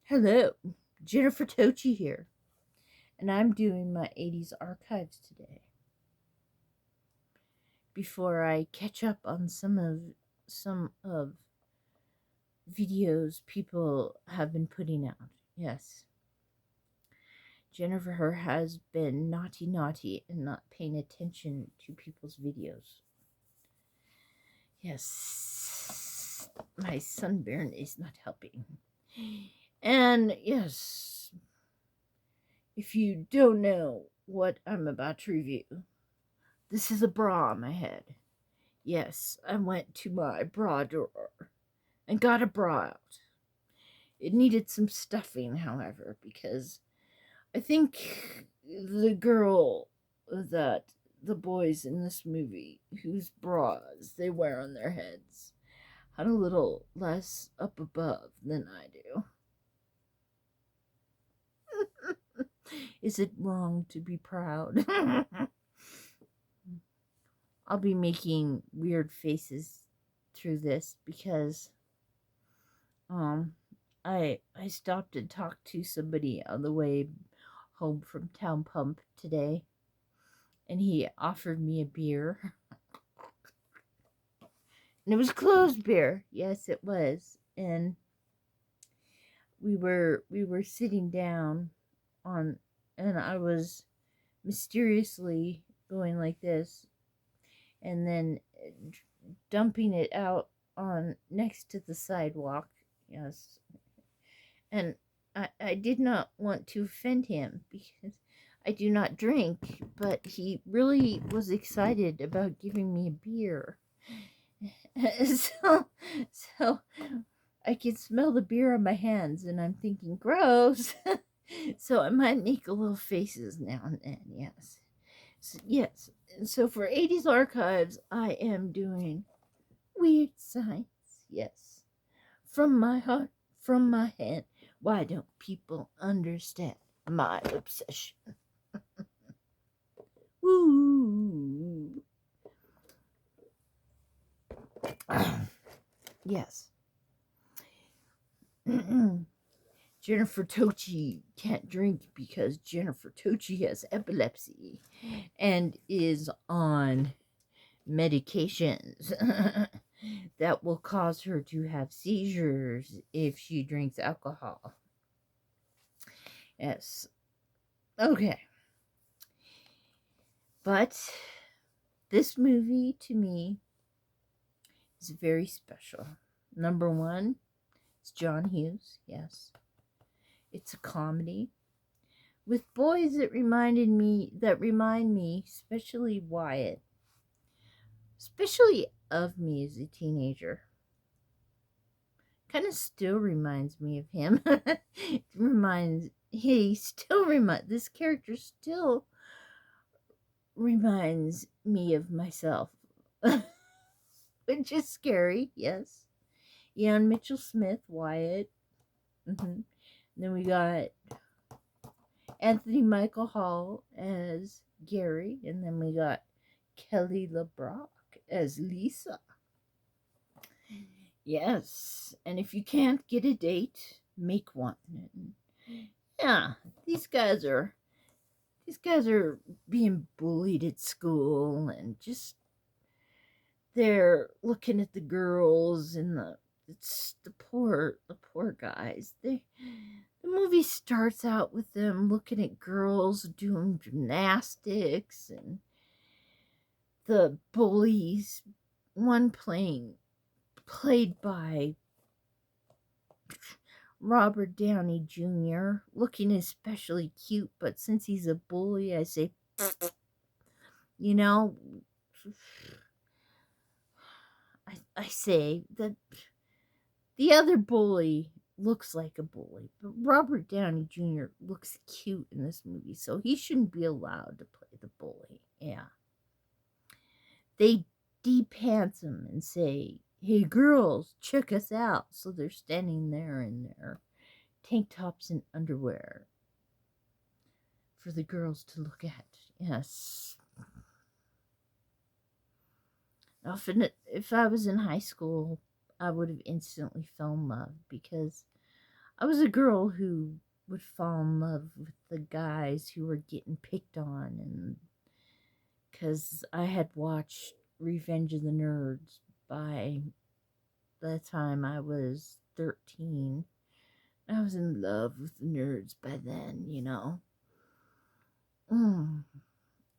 Hello, Jennifer Tochi here, and I'm doing my 80s archives today. Before I catch up on some of videos people have been putting out. Yes, Jennifer has been naughty and not paying attention to people's videos. Yes, my sunburn is not helping. And yes, if you don't know what I'm about to review, this is a bra on my head. Yes, I went to my bra drawer and got a bra out. It needed some stuffing, however, because I think the girl that the boys in this movie, whose bras they wear on their heads, had a little less up above than I do. Is it wrong to be proud? I'll be making weird faces through this because I stopped and talked to somebody on the way home from Town Pump today, and he offered me a beer. And it was closed beer. Yes, it was. And we were sitting down on, and I was mysteriously going like this and then dumping it out on next to the sidewalk. Yes. And I did not want to offend him because I do not drink, but he really was excited about giving me a beer. so I can smell the beer on my hands, and I'm thinking, gross. So I might make a little faces now and then, yes. Yes. And so for 80s archives, I am doing weird science, yes. From my heart, from my head. Why don't people understand my obsession? Woo! Yes. Jennifer Tochi can't drink because Jennifer Tochi has epilepsy and is on medications that will cause her to have seizures if she drinks alcohol. Yes. Okay. But this movie to me is very special. Number one, it's John Hughes. Yes. It's a comedy with boys that remind me, especially Wyatt, especially of me as a teenager. Kind of still reminds me of him. This character still reminds me of myself. Which is scary, yes. Ian Mitchell Smith, Wyatt. And then we got Anthony Michael Hall as Gary. And then we got Kelly LeBrock as Lisa. Yes. And if you can't get a date, make one. Yeah, these guys are being bullied at school, and just they're looking at the girls and the poor guys. The movie starts out with them looking at girls doing gymnastics, and the bullies, one played by Robert Downey Jr., looking especially cute, but since he's a bully, I say, you know, I say that the other bully looks like a bully, but Robert Downey Jr. looks cute in this movie, so he shouldn't be allowed to play the bully. Yeah. They de-pants him and say, hey girls, check us out. So they're standing there in their tank tops and underwear for the girls to look at. Yes. Often, if I was in high school, I would have instantly fell in love because I was a girl who would fall in love with the guys who were getting picked on, and because I had watched Revenge of the Nerds by the time I was 13. I was in love with the nerds by then, you know.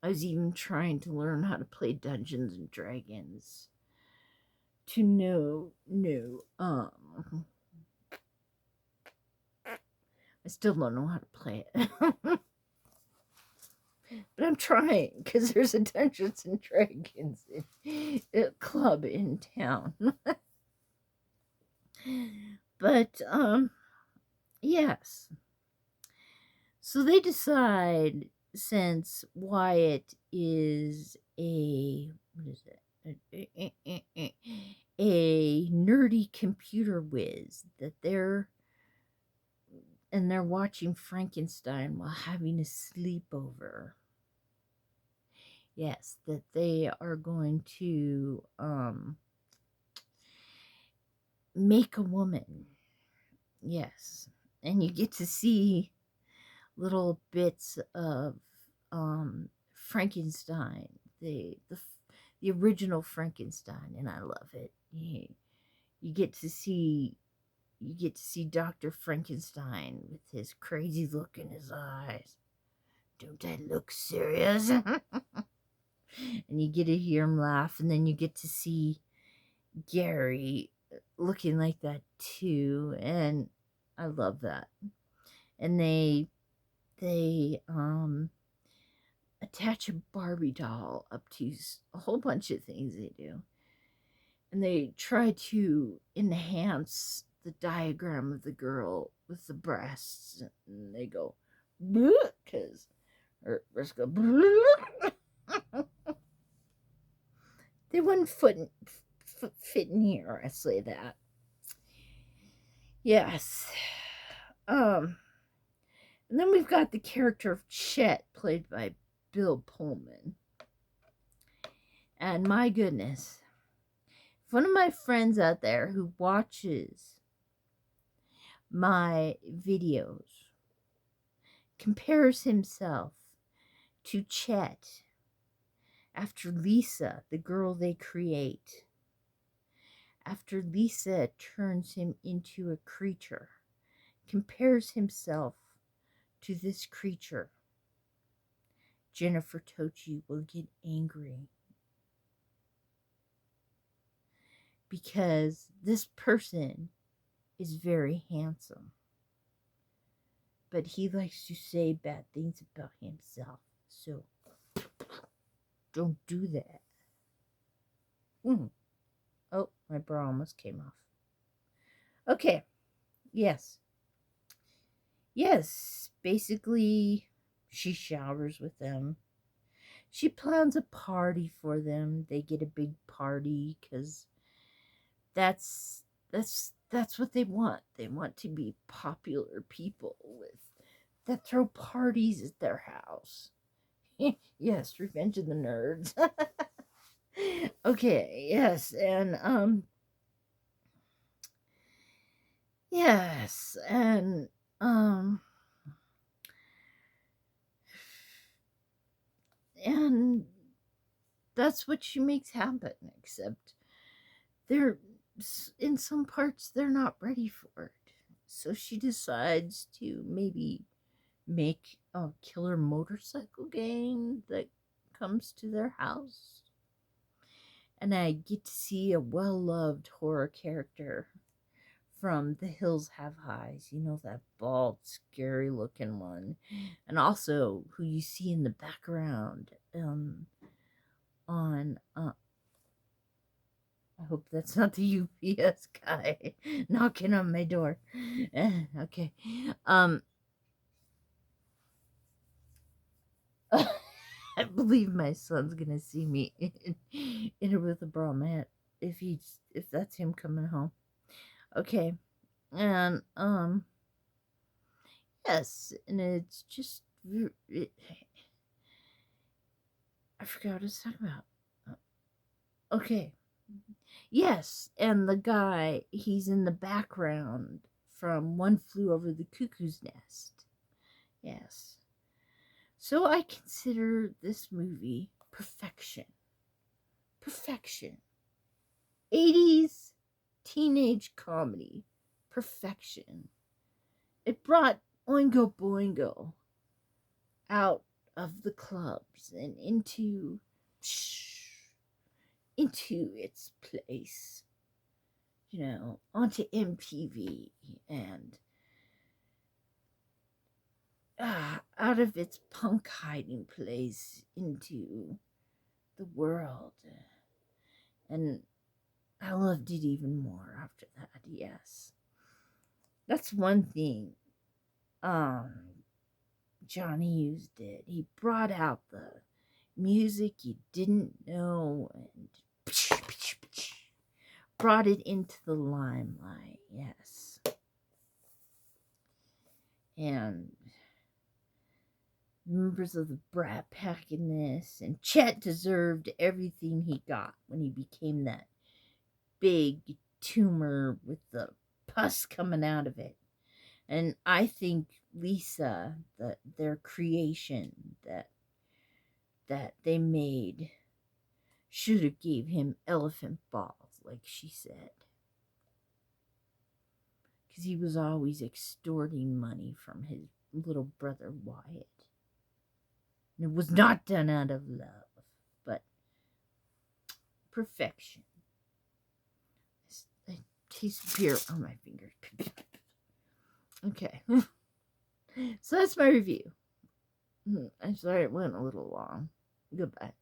I was even trying to learn how to play Dungeons and Dragons to know. I still don't know how to play it. But I'm trying, because there's a Dungeons and Dragons club in town. But, yes. So they decide, since Wyatt is what is it? A nerdy computer whiz, that they're watching Frankenstein while having a sleepover. Yes, that they are going to make a woman. Yes. And you get to see little bits of Frankenstein, the original Frankenstein, and I love it. You get to see Dr. Frankenstein with his crazy look in his eyes. Don't I look serious? And you get to hear him laugh, and then you get to see Gary looking like that too, and I love that. And they attach a Barbie doll up to a whole bunch of things they do. And they try to enhance the diagram of the girl with the breasts. And they go, because her breasts go, they wouldn't fit in here, I say that. Yes. And then we've got the character of Chet, played by Bill Pullman. And my goodness, if one of my friends out there who watches my videos compares himself to Chet after Lisa, the girl they create, after Lisa turns him into a creature, compares himself to this creature, Jennifer Tochi will get angry. Because this person is very handsome, but he likes to say bad things about himself. So, don't do that. Oh, my bra almost came off. Okay. Yes. Basically, she showers with them. She plans a party for them. They get a big party because that's what they want. They want to be popular people that throw parties at their house. Yes, Revenge of the Nerds. Okay, yes, and yes, and and that's what she makes happen, except they're in some parts they're not ready for it. So she decides to maybe make a killer motorcycle gang that comes to their house. And I get to see a well-loved horror character from The Hills Have Eyes. You know, that bald, scary-looking one. And also who you see in the background on I hope that's not the UPS guy knocking on my door. Okay. I believe my son's gonna see me in it with a bra mat if that's him coming home. Okay. And yes, and it's just I forgot what I was talking about. Okay. Yes, and the guy, he's in the background from One Flew Over the Cuckoo's Nest. Yes. So I consider this movie perfection. Perfection. 80's teenage comedy. Perfection. It brought Oingo Boingo out of the clubs and into its place, onto MTV, and out of its punk hiding place into the world. And I loved it even more after that, yes. That's one thing Johnny Hughes did. He brought out the music you didn't know and brought it into the limelight, yes. And members of the Brat Pack in this, and Chet deserved everything he got when he became that big tumor with the pus coming out of it. And I think Lisa, their creation that they made, should have gave him elephant balls, like she said. Because he was always extorting money from his little brother Wyatt. And it was not done out of love, but perfection. I taste beer on my finger. Okay. So that's my review. I'm sorry it went a little long. Goodbye.